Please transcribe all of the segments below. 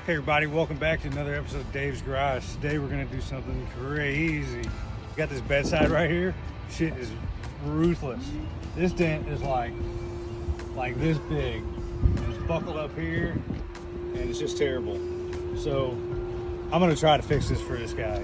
Hey everybody, welcome back to another episode of Dave's Garage. Today we're gonna do something crazy. Got this bedside right here. Shit is ruthless. This dent is like this big. It's buckled up here and it's just terrible. So I'm gonna try to fix this for this guy.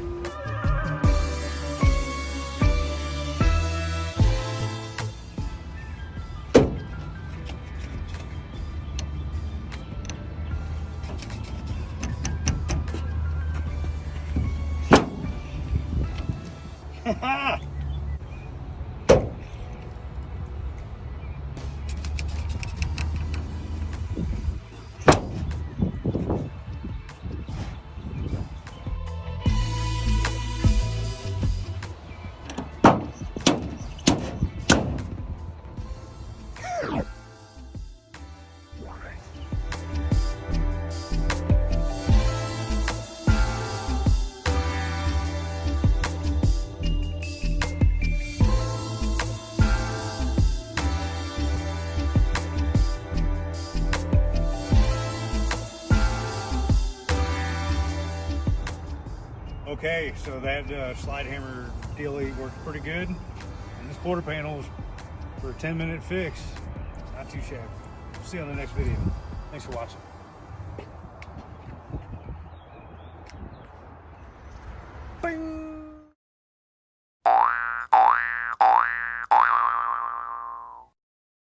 Okay, so that slide hammer dealie worked pretty good. And this quarter panel is for a 10-minute fix. It's not too shabby. See you on the next video. Thanks for watching.